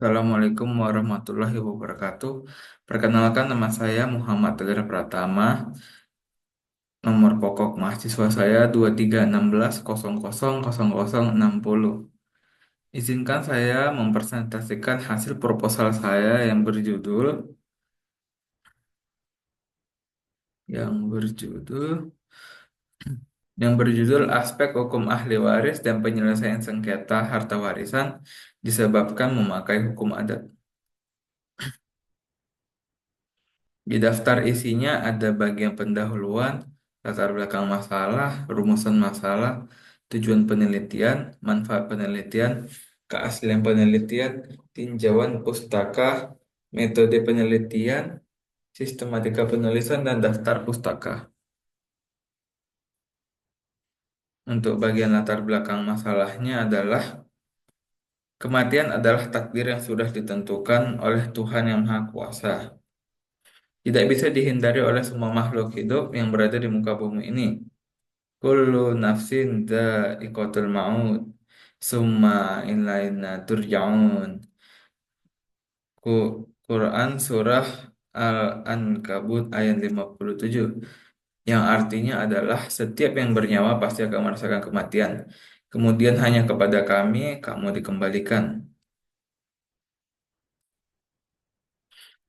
Assalamualaikum warahmatullahi wabarakatuh. Perkenalkan nama saya Muhammad Tegar Pratama. Nomor pokok mahasiswa saya 2316000060. Izinkan saya mempresentasikan hasil proposal saya yang berjudul yang berjudul Aspek Hukum Ahli Waris dan Penyelesaian Sengketa Harta Warisan disebabkan memakai hukum adat. Di daftar isinya ada bagian pendahuluan, latar belakang masalah, rumusan masalah, tujuan penelitian, manfaat penelitian, keaslian penelitian, tinjauan pustaka, metode penelitian, sistematika penulisan, dan daftar pustaka. Untuk bagian latar belakang masalahnya adalah kematian adalah takdir yang sudah ditentukan oleh Tuhan Yang Maha Kuasa. Tidak bisa dihindari oleh semua makhluk hidup yang berada di muka bumi ini. Kullu nafsin dha'iqatul maut. Summa ilaina turja'un. Quran Surah Al-Ankabut ayat 57. Yang artinya adalah setiap yang bernyawa pasti akan merasakan kematian. Kemudian hanya kepada kami kamu dikembalikan.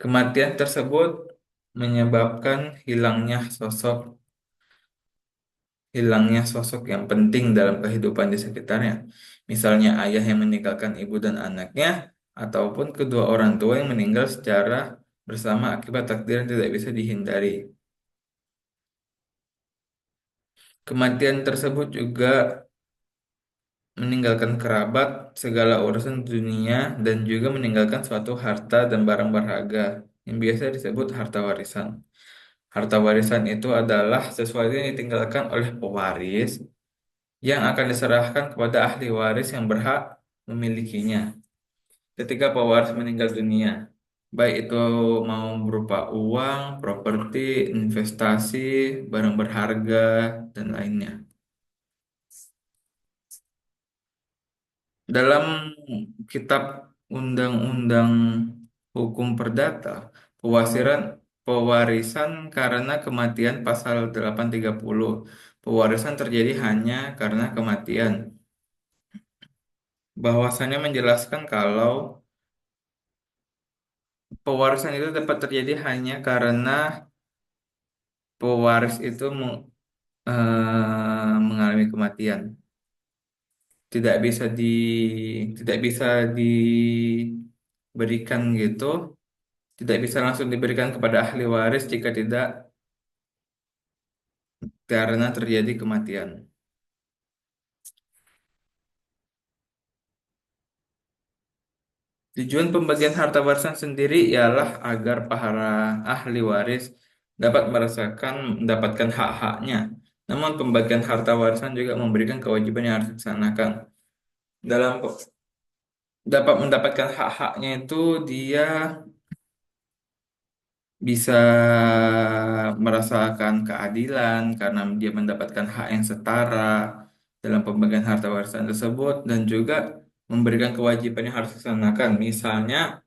Kematian tersebut menyebabkan hilangnya sosok yang penting dalam kehidupan di sekitarnya. Misalnya ayah yang meninggalkan ibu dan anaknya, ataupun kedua orang tua yang meninggal secara bersama akibat takdir yang tidak bisa dihindari. Kematian tersebut juga meninggalkan kerabat, segala urusan dunia, dan juga meninggalkan suatu harta dan barang berharga yang biasa disebut harta warisan. Harta warisan itu adalah sesuatu yang ditinggalkan oleh pewaris yang akan diserahkan kepada ahli waris yang berhak memilikinya ketika pewaris meninggal dunia, baik itu mau berupa uang, properti, investasi, barang berharga, dan lainnya. Dalam kitab Undang-Undang Hukum Perdata, pewasiran pewarisan karena kematian pasal 830, pewarisan terjadi hanya karena kematian. Bahwasannya menjelaskan kalau pewarisan itu dapat terjadi hanya karena pewaris itu mengalami kematian. Tidak bisa tidak bisa diberikan gitu, tidak bisa langsung diberikan kepada ahli waris jika tidak karena terjadi kematian. Tujuan pembagian harta warisan sendiri ialah agar para ahli waris dapat mendapatkan hak-haknya. Namun pembagian harta warisan juga memberikan kewajiban yang harus dilaksanakan. Dalam dapat mendapatkan hak-haknya itu dia bisa merasakan keadilan karena dia mendapatkan hak yang setara dalam pembagian harta warisan tersebut dan juga memberikan kewajiban yang harus dilaksanakan. Misalnya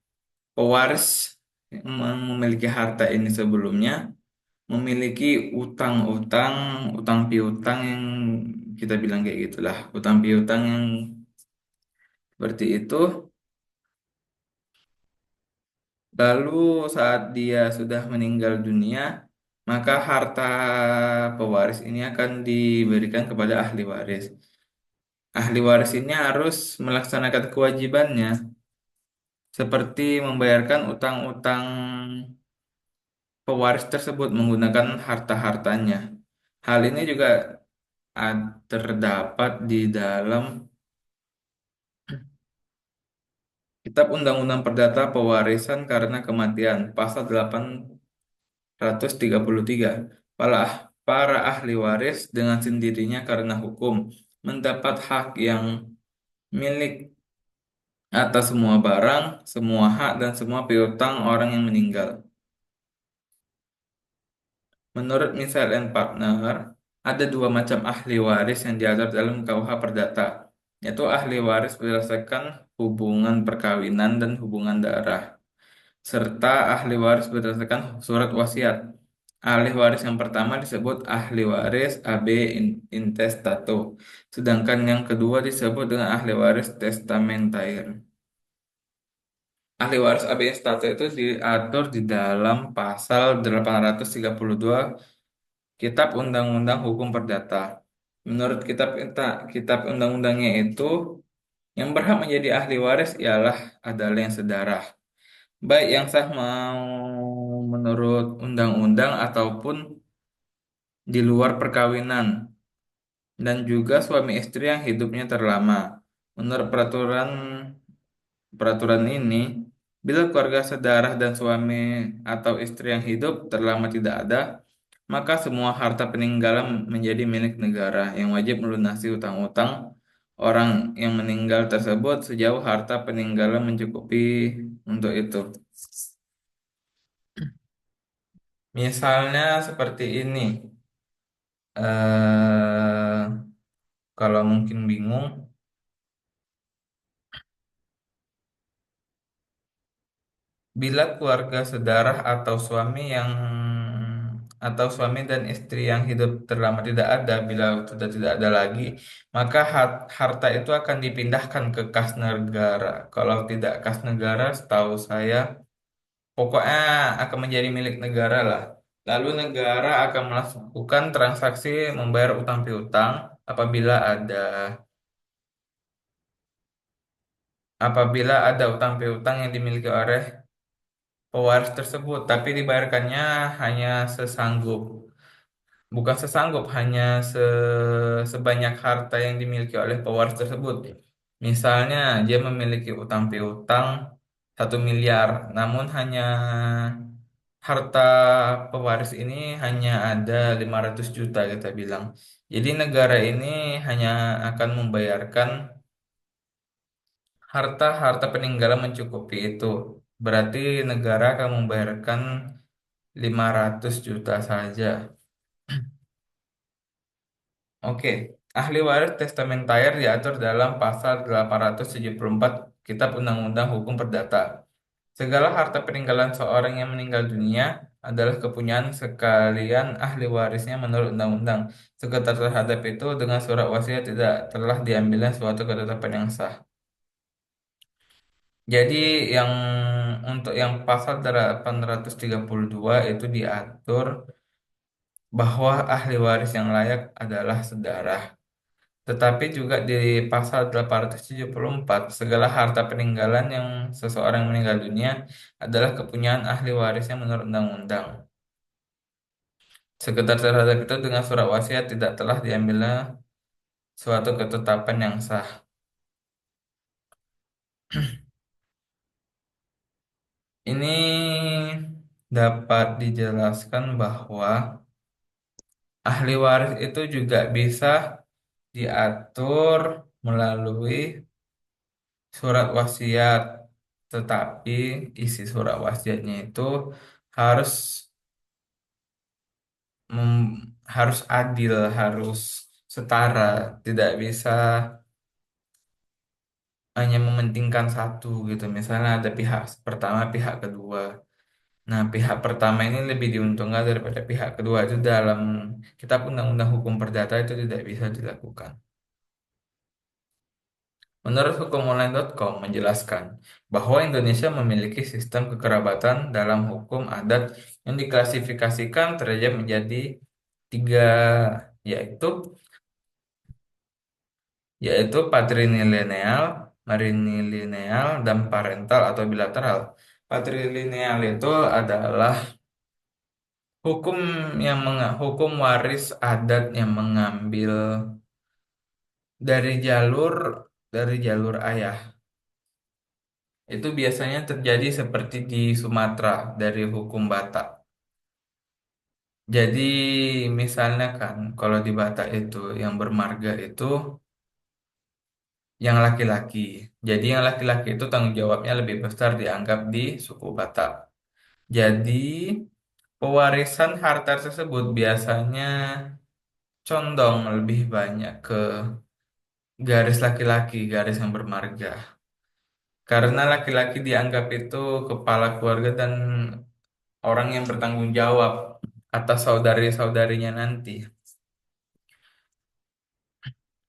pewaris yang memiliki harta ini sebelumnya memiliki utang-utang, utang piutang yang kita bilang kayak gitulah, utang piutang yang seperti itu. Lalu saat dia sudah meninggal dunia, maka harta pewaris ini akan diberikan kepada ahli waris. Ahli waris ini harus melaksanakan kewajibannya, seperti membayarkan utang-utang pewaris tersebut menggunakan harta-hartanya. Hal ini juga terdapat di dalam Kitab Undang-Undang Perdata Pewarisan karena Kematian, Pasal 833. Para, para ahli waris dengan sendirinya karena hukum mendapat hak yang milik atas semua barang, semua hak, dan semua piutang orang yang meninggal. Menurut Misal and Partner, ada dua macam ahli waris yang diatur dalam KUH Perdata. yaitu ahli waris berdasarkan hubungan perkawinan dan hubungan darah, serta ahli waris berdasarkan surat wasiat. Ahli waris yang pertama disebut ahli waris AB intestato, sedangkan yang kedua disebut dengan ahli waris testamentaire. Ahli waris AB intestato itu diatur di dalam pasal 832 Kitab Undang-Undang Hukum Perdata. Menurut kitab undang-undangnya itu, yang berhak menjadi ahli waris ialah adalah yang sedarah, baik yang sah mau menurut undang-undang ataupun di luar perkawinan, dan juga suami istri yang hidupnya terlama. Menurut peraturan peraturan ini, bila keluarga sedarah dan suami atau istri yang hidup terlama tidak ada, maka semua harta peninggalan menjadi milik negara yang wajib melunasi utang-utang orang yang meninggal tersebut sejauh harta peninggalan mencukupi untuk itu. Misalnya seperti ini, kalau mungkin bingung, bila keluarga sedarah atau suami dan istri yang hidup terlama tidak ada, bila sudah tidak ada lagi, maka harta itu akan dipindahkan ke kas negara. Kalau tidak kas negara, setahu saya, pokoknya akan menjadi milik negara lah. Lalu negara akan melakukan transaksi membayar utang piutang apabila ada apabila ada utang piutang yang dimiliki oleh pewaris tersebut, tapi dibayarkannya hanya sesanggup. Bukan sesanggup, hanya sebanyak harta yang dimiliki oleh pewaris tersebut. Misalnya, dia memiliki utang piutang 1 miliar, namun hanya harta pewaris ini hanya ada 500 juta kita bilang. Jadi negara ini hanya akan membayarkan harta-harta peninggalan mencukupi itu. Berarti negara akan membayarkan 500 juta saja. Oke, ahli waris testamentaire diatur dalam pasal 874 Kitab Undang-Undang Hukum Perdata. Segala harta peninggalan seorang yang meninggal dunia adalah kepunyaan sekalian ahli warisnya menurut undang-undang. Sekitar terhadap itu dengan surat wasiat tidak telah diambilnya suatu ketetapan yang sah. Jadi yang untuk yang pasal 832 itu diatur bahwa ahli waris yang layak adalah sedarah. Tetapi juga di pasal 874 segala harta peninggalan yang seseorang meninggal dunia adalah kepunyaan ahli warisnya menurut undang-undang. Sekedar terhadap itu dengan surat wasiat tidak telah diambilnya suatu ketetapan yang sah. Ini dapat dijelaskan bahwa ahli waris itu juga bisa diatur melalui surat wasiat, tetapi isi surat wasiatnya itu harus harus adil, harus setara, tidak bisa hanya mementingkan satu gitu. Misalnya ada pihak pertama, pihak kedua. Nah, pihak pertama ini lebih diuntungkan daripada pihak kedua, itu dalam kitab undang-undang hukum perdata itu tidak bisa dilakukan. Menurut hukumonline.com menjelaskan bahwa Indonesia memiliki sistem kekerabatan dalam hukum adat yang diklasifikasikan terjadi menjadi tiga, yaitu yaitu patrilineal, marilineal, dan parental atau bilateral. Patrilineal itu adalah hukum hukum waris adat yang mengambil dari jalur ayah. Itu biasanya terjadi seperti di Sumatera dari hukum Batak. Jadi misalnya kan kalau di Batak itu yang bermarga itu yang laki-laki. Jadi yang laki-laki itu tanggung jawabnya lebih besar dianggap di suku Batak. Jadi pewarisan harta tersebut biasanya condong lebih banyak ke garis laki-laki, garis yang bermarga. Karena laki-laki dianggap itu kepala keluarga dan orang yang bertanggung jawab atas saudari-saudarinya nanti.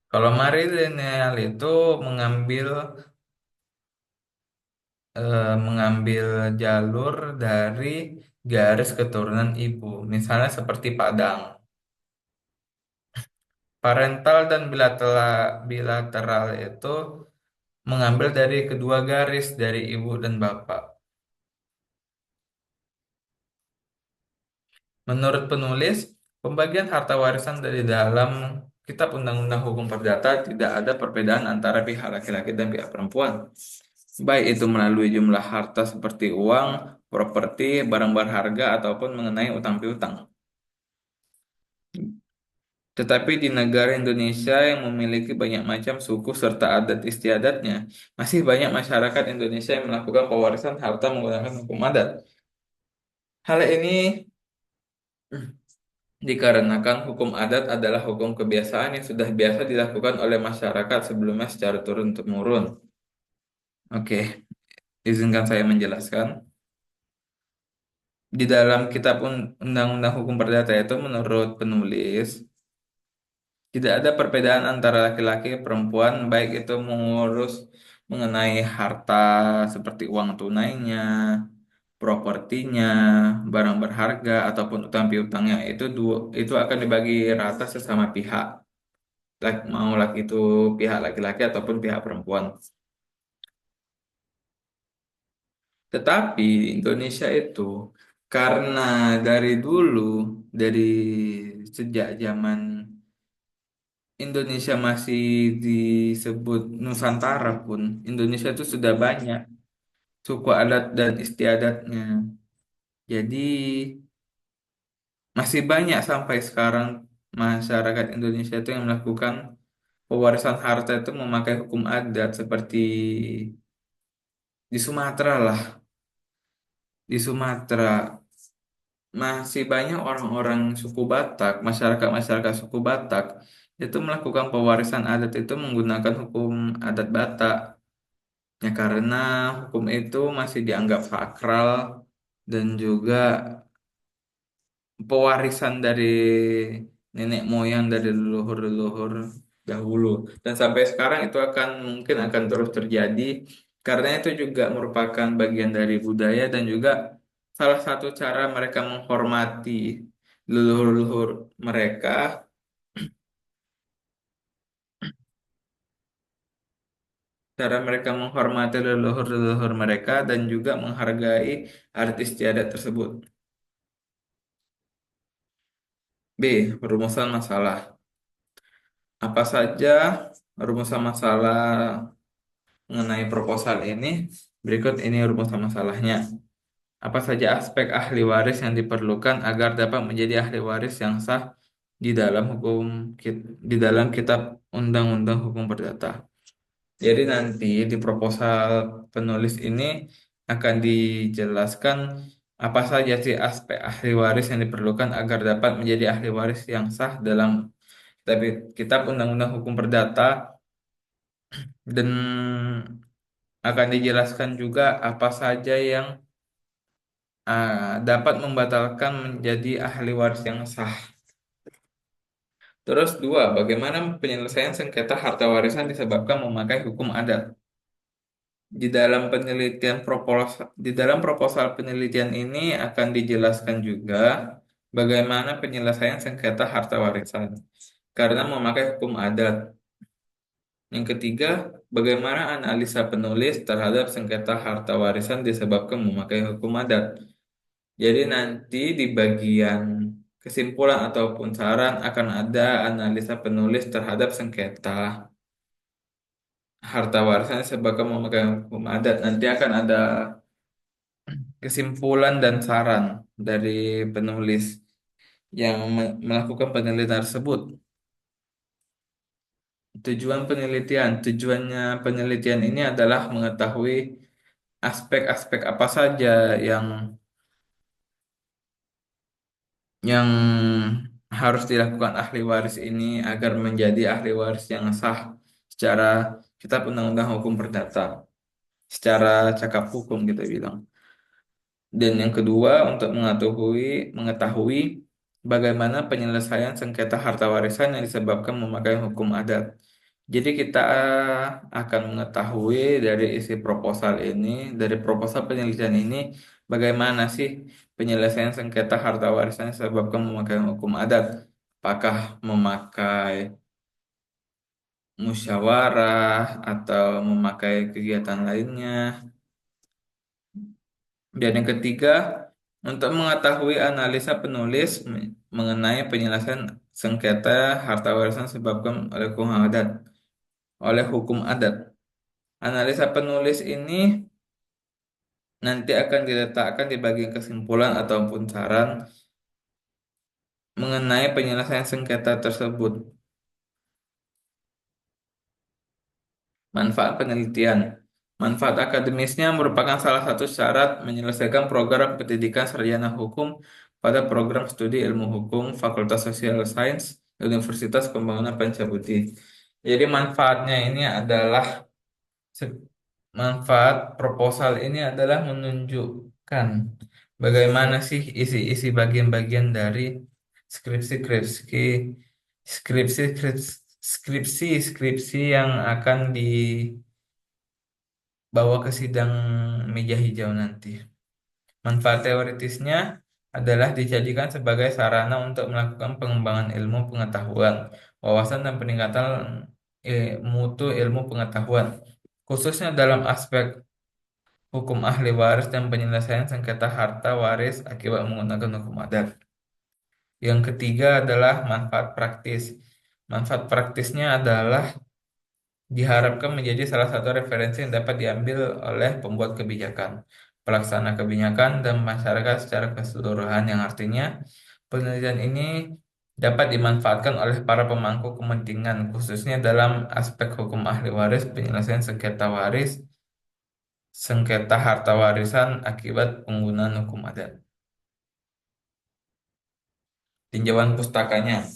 Kalau matrilineal itu mengambil mengambil jalur dari garis keturunan ibu. Misalnya seperti Padang. Parental dan bilateral itu mengambil dari kedua garis dari ibu dan bapak. Menurut penulis, pembagian harta warisan dari dalam Kitab Undang-Undang Hukum Perdata tidak ada perbedaan antara pihak laki-laki dan pihak perempuan. Baik itu melalui jumlah harta seperti uang, properti, barang berharga, ataupun mengenai utang piutang. Tetapi di negara Indonesia yang memiliki banyak macam suku serta adat istiadatnya, masih banyak masyarakat Indonesia yang melakukan pewarisan harta menggunakan hukum adat. Hal ini dikarenakan hukum adat adalah hukum kebiasaan yang sudah biasa dilakukan oleh masyarakat sebelumnya secara turun-temurun. Oke, izinkan saya menjelaskan. Di dalam Kitab Undang-Undang Hukum Perdata itu menurut penulis, tidak ada perbedaan antara laki-laki dan perempuan, baik itu mengurus mengenai harta seperti uang tunainya, propertinya, barang berharga ataupun utang piutangnya itu akan dibagi rata sesama pihak, mau laki itu pihak laki-laki ataupun pihak perempuan. Tetapi di Indonesia itu karena dari dulu dari sejak zaman Indonesia masih disebut Nusantara pun, Indonesia itu sudah banyak suku adat dan istiadatnya. Jadi masih banyak sampai sekarang masyarakat Indonesia itu yang melakukan pewarisan harta itu memakai hukum adat seperti di Sumatera lah. Di Sumatera masih banyak orang-orang suku Batak, masyarakat-masyarakat suku Batak itu melakukan pewarisan adat itu menggunakan hukum adat Batak. Ya karena hukum itu masih dianggap sakral dan juga pewarisan dari nenek moyang dari leluhur-leluhur dahulu. Dan sampai sekarang itu mungkin akan terus terjadi karena itu juga merupakan bagian dari budaya dan juga salah satu cara mereka menghormati leluhur-leluhur mereka, cara mereka menghormati leluhur-leluhur mereka dan juga menghargai artis istiadat tersebut. B. Rumusan masalah. Apa saja rumusan masalah mengenai proposal ini? Berikut ini rumusan masalahnya. Apa saja aspek ahli waris yang diperlukan agar dapat menjadi ahli waris yang sah di dalam di dalam Kitab Undang-Undang Hukum Perdata. Jadi nanti di proposal penulis ini akan dijelaskan apa saja sih aspek ahli waris yang diperlukan agar dapat menjadi ahli waris yang sah dalam Kitab Undang-Undang Hukum Perdata dan akan dijelaskan juga apa saja yang dapat membatalkan menjadi ahli waris yang sah. Terus dua, bagaimana penyelesaian sengketa harta warisan disebabkan memakai hukum adat? Di dalam proposal penelitian ini akan dijelaskan juga bagaimana penyelesaian sengketa harta warisan karena memakai hukum adat. Yang ketiga, bagaimana analisa penulis terhadap sengketa harta warisan disebabkan memakai hukum adat. Jadi nanti di bagian kesimpulan ataupun saran akan ada analisa penulis terhadap sengketa harta warisan disebabkan memakai hukum adat. Nanti akan ada kesimpulan dan saran dari penulis yang melakukan penelitian tersebut. Tujuannya penelitian ini adalah mengetahui aspek-aspek apa saja yang yang harus dilakukan ahli waris ini agar menjadi ahli waris yang sah secara Kitab Undang-Undang Hukum Perdata, secara cakap hukum kita bilang. Dan yang kedua, untuk mengetahui bagaimana penyelesaian sengketa harta warisan yang disebabkan memakai hukum adat. Jadi kita akan mengetahui dari isi proposal ini, dari proposal penelitian ini, bagaimana sih penyelesaian sengketa harta warisan yang disebabkan memakai hukum adat. Apakah memakai musyawarah atau memakai kegiatan lainnya. Dan yang ketiga, untuk mengetahui analisa penulis mengenai penyelesaian sengketa harta warisan disebabkan oleh hukum adat. Analisa penulis ini nanti akan diletakkan di bagian kesimpulan ataupun saran mengenai penyelesaian sengketa tersebut. Manfaat penelitian. Manfaat akademisnya merupakan salah satu syarat menyelesaikan program pendidikan sarjana hukum pada program studi ilmu hukum Fakultas Social Science Universitas Pembangunan Pancabudi. Jadi manfaatnya ini adalah se- manfaat proposal ini adalah menunjukkan bagaimana sih isi-isi bagian-bagian dari skripsi-skripsi skripsi yang akan dibawa ke sidang meja hijau nanti. Manfaat teoritisnya adalah dijadikan sebagai sarana untuk melakukan pengembangan ilmu pengetahuan, wawasan dan peningkatan mutu ilmu pengetahuan, khususnya dalam aspek hukum ahli waris dan penyelesaian sengketa harta waris akibat menggunakan hukum adat. Yang ketiga adalah manfaat praktis. Manfaat praktisnya adalah diharapkan menjadi salah satu referensi yang dapat diambil oleh pembuat kebijakan, pelaksana kebijakan, dan masyarakat secara keseluruhan, yang artinya penelitian ini dapat dimanfaatkan oleh para pemangku kepentingan, khususnya dalam aspek hukum ahli waris, penyelesaian sengketa waris, sengketa harta warisan akibat penggunaan hukum adat. Tinjauan pustakanya.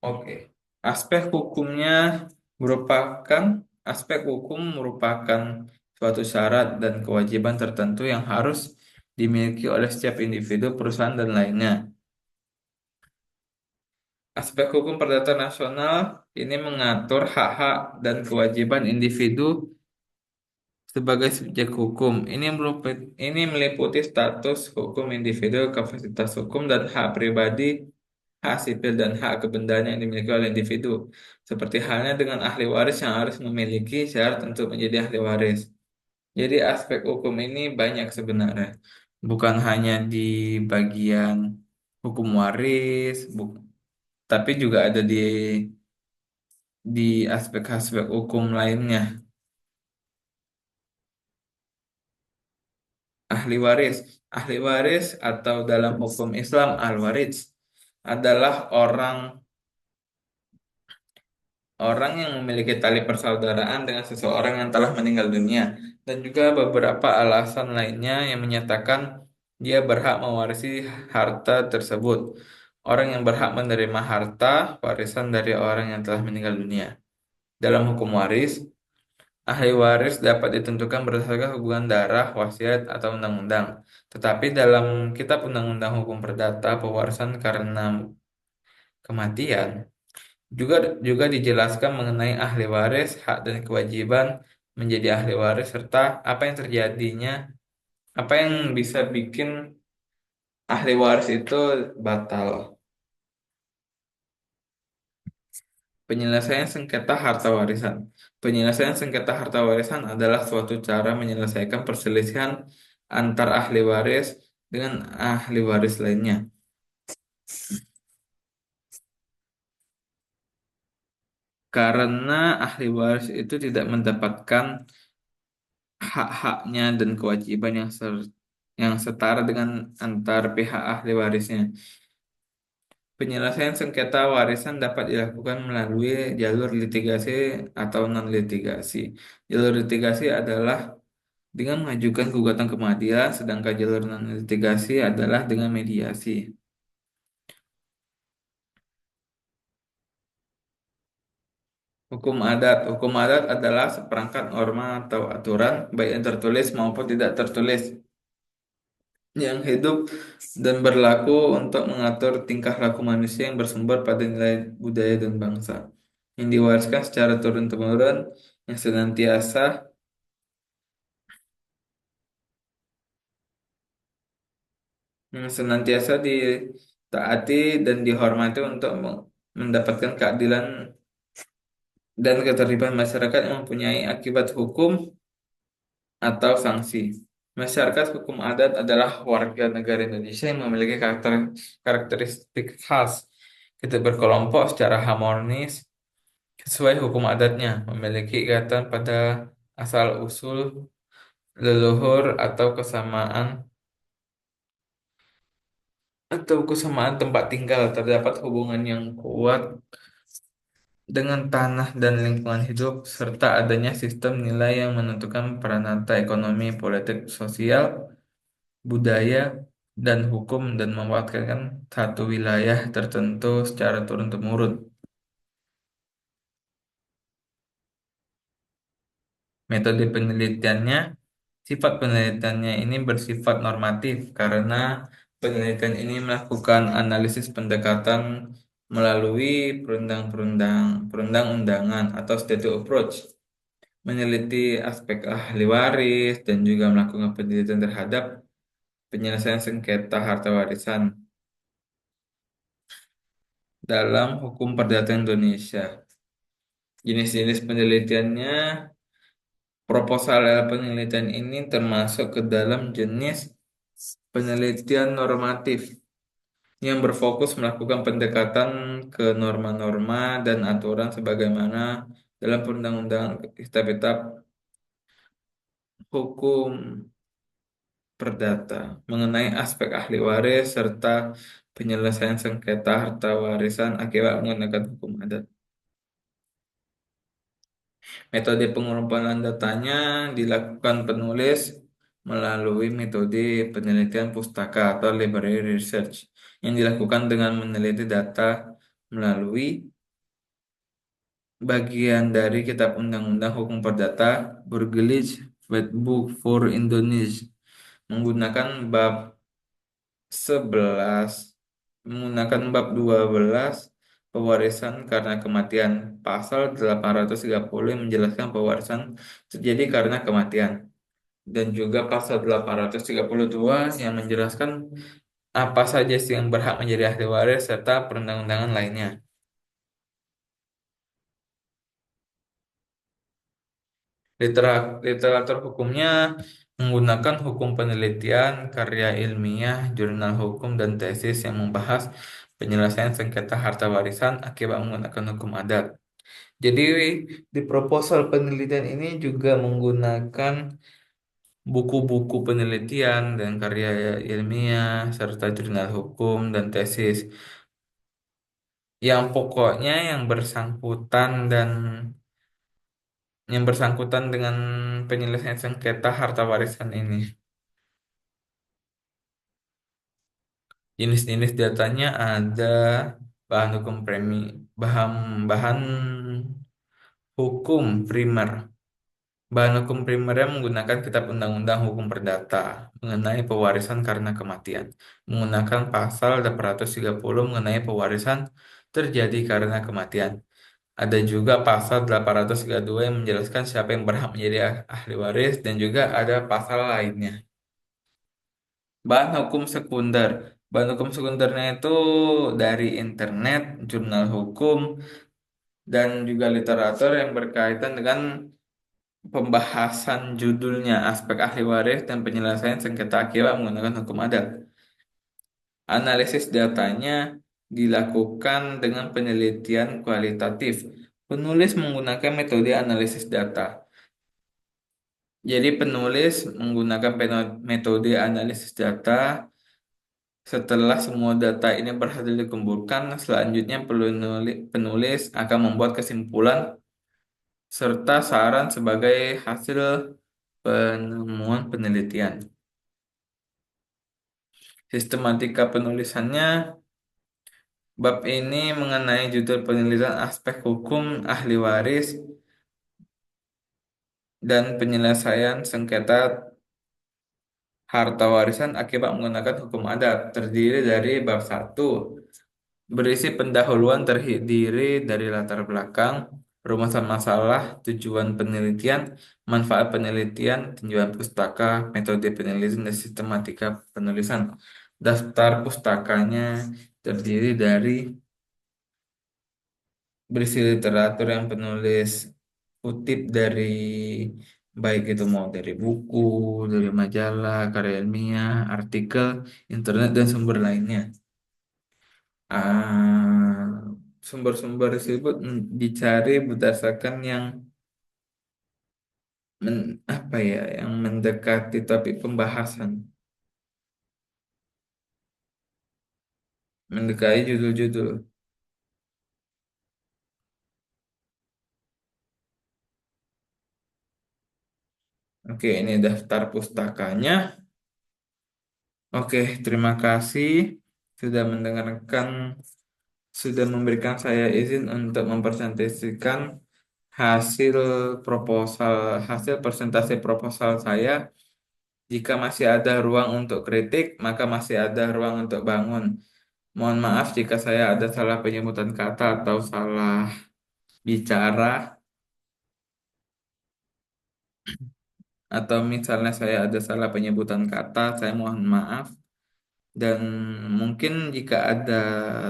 Oke. Aspek hukumnya merupakan aspek hukum merupakan suatu syarat dan kewajiban tertentu yang harus dimiliki oleh setiap individu, perusahaan, dan lainnya. Aspek hukum perdata nasional ini mengatur hak-hak dan kewajiban individu sebagai subjek hukum. Ini meliputi status hukum individu, kapasitas hukum, dan hak pribadi, hak sipil, dan hak kebendaan yang dimiliki oleh individu. Seperti halnya dengan ahli waris yang harus memiliki syarat untuk menjadi ahli waris. Jadi aspek hukum ini banyak sebenarnya. Bukan hanya di bagian hukum waris, tapi juga ada di aspek-aspek hukum lainnya. Ahli waris. Ahli waris atau dalam hukum Islam al-waris adalah orang yang memiliki tali persaudaraan dengan seseorang yang telah meninggal dunia, dan juga beberapa alasan lainnya yang menyatakan dia berhak mewarisi harta tersebut. Orang yang berhak menerima harta warisan dari orang yang telah meninggal dunia. Dalam hukum waris, ahli waris dapat ditentukan berdasarkan hubungan darah, wasiat, atau undang-undang. Tetapi dalam Kitab Undang-Undang Hukum Perdata, pewarisan karena kematian juga juga dijelaskan mengenai ahli waris, hak dan kewajiban menjadi ahli waris, serta apa yang terjadinya, apa yang bisa bikin ahli waris itu batal. Penyelesaian sengketa harta warisan. Penyelesaian sengketa harta warisan adalah suatu cara menyelesaikan perselisihan antar ahli waris dengan ahli waris lainnya. Karena ahli waris itu tidak mendapatkan hak-haknya dan kewajiban yang setara dengan antar pihak ahli warisnya. Penyelesaian sengketa warisan dapat dilakukan melalui jalur litigasi atau non-litigasi. Jalur litigasi adalah dengan mengajukan gugatan ke pengadilan, sedangkan jalur non-litigasi adalah dengan mediasi. Hukum adat adalah seperangkat norma atau aturan, baik yang tertulis maupun tidak tertulis, yang hidup dan berlaku untuk mengatur tingkah laku manusia yang bersumber pada nilai budaya dan bangsa, yang diwariskan secara turun-temurun, yang senantiasa ditaati dan dihormati untuk mendapatkan keadilan dan keterlibatan masyarakat yang mempunyai akibat hukum atau sanksi. Masyarakat hukum adat adalah warga negara Indonesia yang memiliki karakteristik khas. Kita berkelompok secara harmonis sesuai hukum adatnya, memiliki ikatan pada asal-usul, leluhur, atau kesamaan tempat tinggal. Terdapat hubungan yang kuat dengan tanah dan lingkungan hidup, serta adanya sistem nilai yang menentukan peranata ekonomi, politik, sosial, budaya, dan hukum dan mewakilkan satu wilayah tertentu secara turun-temurun. Metode penelitiannya, sifat penelitiannya ini bersifat normatif karena penelitian ini melakukan analisis pendekatan melalui perundang-undangan atau statu approach, meneliti aspek ahli waris dan juga melakukan penelitian terhadap penyelesaian sengketa harta warisan dalam hukum perdata Indonesia. Jenis-jenis penelitiannya, proposal penelitian ini termasuk ke dalam jenis penelitian normatif yang berfokus melakukan pendekatan ke norma-norma dan aturan sebagaimana dalam perundang-undangan, kitab-kitab hukum perdata mengenai aspek ahli waris serta penyelesaian sengketa harta warisan akibat menggunakan hukum adat. Metode pengumpulan datanya dilakukan penulis melalui metode penelitian pustaka atau library research yang dilakukan dengan meneliti data melalui bagian dari Kitab Undang-Undang Hukum Perdata Burgerlijk Wetboek voor Indonesia menggunakan bab 11 menggunakan bab 12 pewarisan karena kematian. Pasal 830 yang menjelaskan pewarisan terjadi karena kematian, dan juga pasal 832 yang menjelaskan apa saja sih yang berhak menjadi ahli waris serta perundang-undangan lainnya. Literatur hukumnya menggunakan hukum penelitian, karya ilmiah, jurnal hukum, dan tesis yang membahas penyelesaian sengketa harta warisan akibat menggunakan hukum adat. Jadi di proposal penelitian ini juga menggunakan buku-buku penelitian dan karya ilmiah serta jurnal hukum dan tesis yang pokoknya yang bersangkutan dengan penyelesaian sengketa harta warisan ini. Jenis-jenis datanya ada bahan hukum bahan bahan hukum primer. Bahan hukum primernya menggunakan Kitab Undang-Undang Hukum Perdata mengenai pewarisan karena kematian, menggunakan pasal 830 mengenai pewarisan terjadi karena kematian. Ada juga pasal 832 yang menjelaskan siapa yang berhak menjadi ahli waris, dan juga ada pasal lainnya. Bahan hukum sekunder. Bahan hukum sekundernya itu dari internet, jurnal hukum, dan juga literatur yang berkaitan dengan pembahasan judulnya aspek ahli waris dan penyelesaian sengketa akibat menggunakan hukum adat. Analisis datanya dilakukan dengan penelitian kualitatif. Penulis menggunakan metode analisis data. Jadi penulis menggunakan metode analisis data. Setelah semua data ini berhasil dikumpulkan, selanjutnya penulis akan membuat kesimpulan serta saran sebagai hasil penemuan penelitian. Sistematika penulisannya Bab ini mengenai judul penelitian aspek hukum ahli waris dan penyelesaian sengketa harta warisan akibat menggunakan hukum adat. Terdiri dari bab satu, berisi pendahuluan terdiri dari latar belakang, rumusan masalah, tujuan penelitian, manfaat penelitian, tinjauan pustaka, metode penelitian, dan sistematika penulisan. Daftar pustakanya terdiri dari berisi literatur yang penulis kutip dari, baik itu mau dari buku, dari majalah, karya ilmiah, artikel, internet, dan sumber lainnya. Ah, sumber-sumber tersebut dicari berdasarkan yang apa ya, yang mendekati topik pembahasan, mendekati judul-judul. Oke, ini daftar pustakanya. Oke, terima kasih sudah mendengarkan, sudah memberikan saya izin untuk mempresentasikan hasil proposal, hasil presentasi proposal saya. Jika masih ada ruang untuk kritik, maka masih ada ruang untuk bangun. Mohon maaf jika saya ada salah penyebutan kata atau salah bicara, atau misalnya saya ada salah penyebutan kata, saya mohon maaf. Dan mungkin jika ada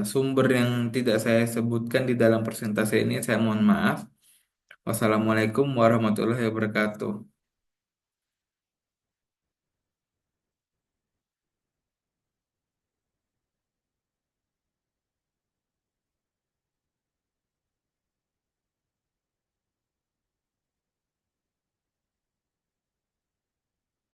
sumber yang tidak saya sebutkan di dalam presentasi ini, saya mohon maaf. Wassalamualaikum warahmatullahi wabarakatuh.